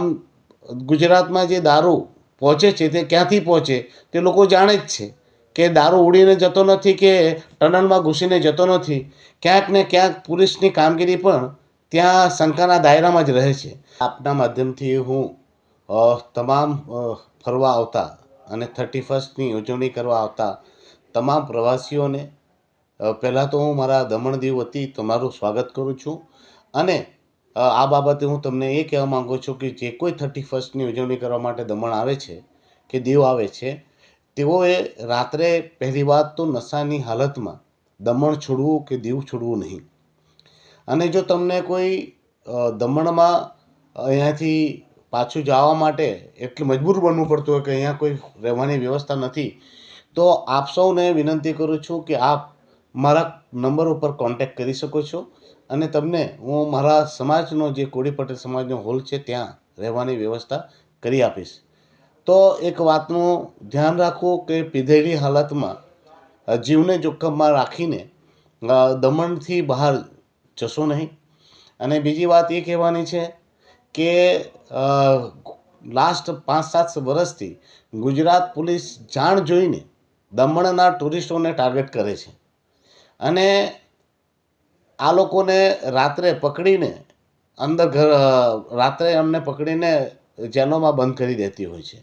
આમ ગુજરાતમાં જે દારૂ પહોંચે છે તે ક્યાંથી પહોંચે તે લોકો જાણે જ છે કે દારૂ ઉડીને જતો નથી કે ટનલમાં ઘૂસીને જતો નથી. ક્યાંક ને ક્યાંક પોલીસની કામગીરી પણ ત્યાં શંકાના દાયરામાં જ રહે છે. આપના માધ્યમથી હું તમામ ફરવા આવતા અને 31ની ઉજવણી કરવા આવતા તમામ પ્રવાસીઓને પહેલાં તો હું મારા દમણ દીવ વતી તમારું સ્વાગત કરું છું. અને આ બાબતે હું તમને એ કહેવા માગું છું કે જે કોઈ 31ની ઉજવણી કરવા માટે દમણ આવે છે કે દીવ આવે છે તેઓએ રાત્રે પહેલી વાત તો નશાની હાલતમાં દમણ છોડવું કે દીવ છોડવું નહીં. અને જો તમને કોઈ દમણમાં અહીંયાથી પાછું જવા માટે એટલું મજબૂર બનવું પડતું હોય કે અહીંયા કોઈ રહેવાની વ્યવસ્થા નથી, તો આપ સૌને વિનંતી કરું છું કે આપ મારા નંબર ઉપર કોન્ટેક્ટ કરી શકો છો અને તમને હું મારા સમાજનો જે કોળી પટેલ સમાજનો હોલ છે ત્યાં રહેવાની વ્યવસ્થા કરી આપીશ. તો એક વાતનું ધ્યાન રાખવું કે પીધેલી હાલતમાં જીવને જોખમમાં રાખીને દમણથી બહાર જશો નહીં. અને બીજી વાત એ કહેવાની છે કે લાસ્ટ 5-7 વર્ષથી ગુજરાત પોલીસ જાણ જોઈને દમણના ટુરિસ્ટોને ટાર્ગેટ કરે છે અને આ લોકોને રાત્રે પકડીને રાત્રે અમને પકડીને જેલોમાં બંધ કરી દેતી હોય છે.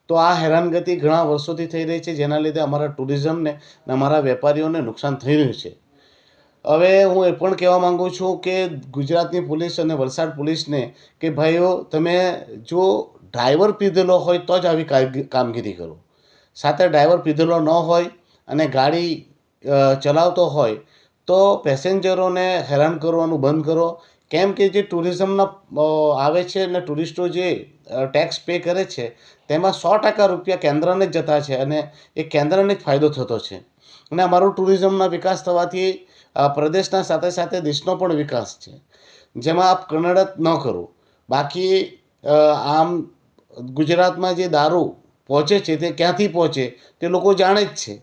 તો આ હેરાનગતિ ઘણા વર્ષોથી થઈ રહી છે, જેના લીધે અમારા ટુરિઝમને અને અમારા વેપારીઓને નુકસાન થઈ રહ્યું છે. હવે હું એ પણ કહેવા માગું છું કે ગુજરાતની પોલીસ અને વલસાડ પોલીસને કે ભાઈઓ, તમે જો ડ્રાઈવર પીધેલો હોય તો જ આવી કામગીરી કરો. સાથે ડ્રાઈવર પીધેલો ન હોય અને ગાડી ચલાવતો હોય તો પેસેન્જરોને હેરાન કરવાનું બંધ કરો. કેમ કે જે ટુરિઝમના આવે છે અને ટુરિસ્ટો જે ટેક્સ પે કરે છે તેમાં 100% રૂપિયા કેન્દ્રને જ જતા છે અને એ કેન્દ્રને જ ફાયદો થતો છે. અને અમારું ટુરિઝમના વિકાસ થવાથી પ્રદેશના સાથે સાથે દેશનો પણ વિકાસ છે, જેમાં આપ કનડત ન કરો. બાકી આમ ગુજરાતમાં જે દારૂ પહોંચે છે તે ક્યાંથી પહોંચે તે લોકો જાણે જ છે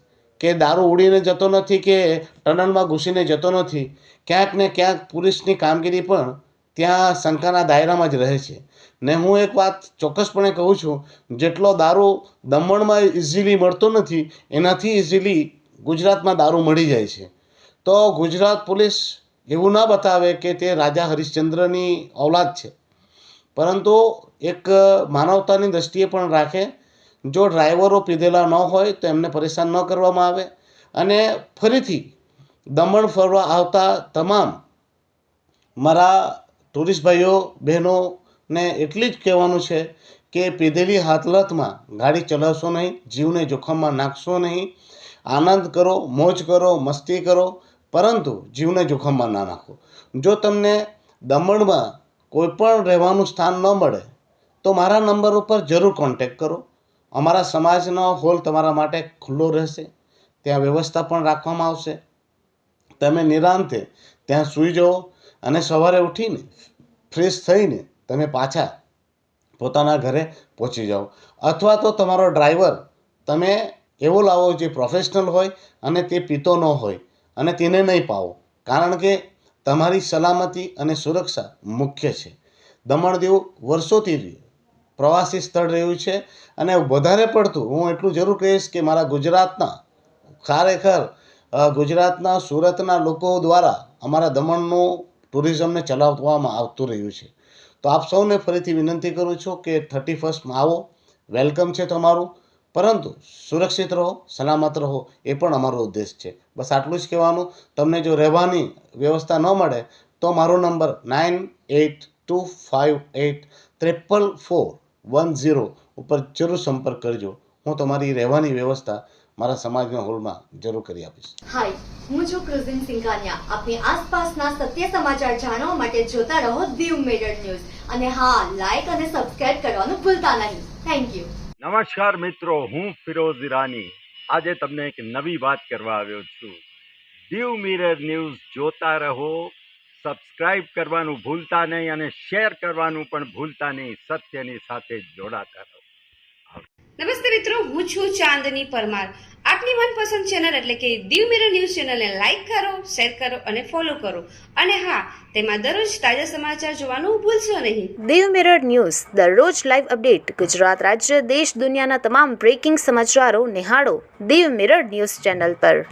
કે દારૂ ઉડીને જતો નથી કે ટનલમાં ઘૂસીને જતો નથી. ક્યાંક ને ક્યાંક પોલીસની કામગીરી પણ ત્યાં શંકાના દાયરામાં જ રહે છે. ને હું એક વાત ચોક્કસપણે કહું છું, જેટલો દારૂ દમણમાં ઇઝીલી મળતો નથી એનાથી ઇઝીલી ગુજરાતમાં દારૂ મળી જાય છે. તો ગુજરાત પોલીસ એવું ના બતાવે કે તે રાજા હરિશ્ચંદ્રની ઔલાદ છે, પરંતુ એક માનવતાની દૃષ્ટિએ પણ રાખે. જો ડ્રાઈવરો પીધેલા ન હોય તો એમને પરેશાન ન કરવામાં આવે. અને ફરીથી દમણ ફરવા આવતા તમામ મારા ટુરિસ્ટ ભાઈઓ બહેનોને એટલી જ કહેવાનું છે કે પીધેલી હાલતમાં ગાડી ચલાવશો નહીં, જીવને જોખમમાં નાખશો નહીં. આનંદ કરો, મોજ કરો, મસ્તી કરો, પરંતુ જીવને જોખમમાં ના નાખો. જો તમને દમણમાં કોઈ પણ રહેવાનું સ્થાન ન મળે તો મારા નંબર ઉપર જરૂર કોન્ટેક્ટ કરો. અમારા સમાજનો હોલ તમારા માટે ખુલ્લો રહેશે, ત્યાં વ્યવસ્થા પણ રાખવામાં આવશે. તમે નિરાંતે ત્યાં સૂઈ જાઓ અને સવારે ઉઠીને ફ્રેશ થઈને તમે પાછા પોતાના ઘરે પહોંચી જાઓ. અથવા તો તમારો ડ્રાઈવર તમે એવો લાવો જે પ્રોફેશનલ હોય અને તે પીતો ન હોય અને તેને નહીં પાવો, કારણ કે તમારી સલામતી અને સુરક્ષા મુખ્ય છે. દમણ દીવ વર્ષોથી પ્રવાસી સ્થળ રહ્યું છે અને વધારે પડતું હું એટલું જરૂર કહીશ કે મારા ગુજરાતના ખરેખર ગુજરાતના સુરતના લોકો દ્વારા અમારા દમણનું ટુરિઝમને ચલાવવામાં આવતું રહ્યું છે. તો આપ સૌને ફરીથી વિનંતી કરું છું કે 31માં આવો, વેલકમ છે તમારું, પરંતુ સુરક્ષિત રહો, સલામત રહો, એ પણ અમારો ઉદ્દેશ છે. બસ આટલું જ કહેવાનું. તમને જો રહેવાની વ્યવસ્થા ન મળે તો મારો નંબર 9825844410 ઉપર જરૂર સંપર્ક કરજો. હું તમારી રહેવાની વ્યવસ્થા મારા સમાજના હોલમાં જરૂર કરી આપીશ. હાય, હું છું ક્રુઝિન સિંઘાનિયા. આપની આસપાસના સત્ય સમાચાર જાણવા માટે જોતા રહો દીવ મિરર ન્યૂઝ. અને હા, લાઈક અને સબસ્ક્રાઇબ કરવાનું ભૂલતા નહીં. Thank you. નમસ્કાર મિત્રો, હું ફિરોઝ ઈરાની આજે તમને એક નવી વાત કરવા આવ્યો છું. દીવ મિરર ન્યૂઝ જોતા રહો, સબસ્ક્રાઇબ કરવાનું ભૂલતા નહીં અને શેર કરવાનું પણ ભૂલતા નહીં. સત્યની સાથે જોડાતા રહો. નમસ્તે મિત્રો, હું છું ચાંદની પરમાર. આપની મનપસંદ ચેનલ એટલે કે દીવ મિરર ન્યૂઝ ચેનલને લાઈક કરો, શેર કરો અને ફોલો કરો. અને હા, તેમાં દરરોજ તાજા સમાચાર જોવાનું ભૂલશો નહીં. દીવ મિરર ન્યૂઝ દરરોજ લાઈવ અપડેટ. ગુજરાત રાજ્ય, દેશ, દુનિયાના તમામ બ્રેકિંગ સમાચારો નિહાળો દીવ મિરર ન્યૂઝ ચેનલ પર.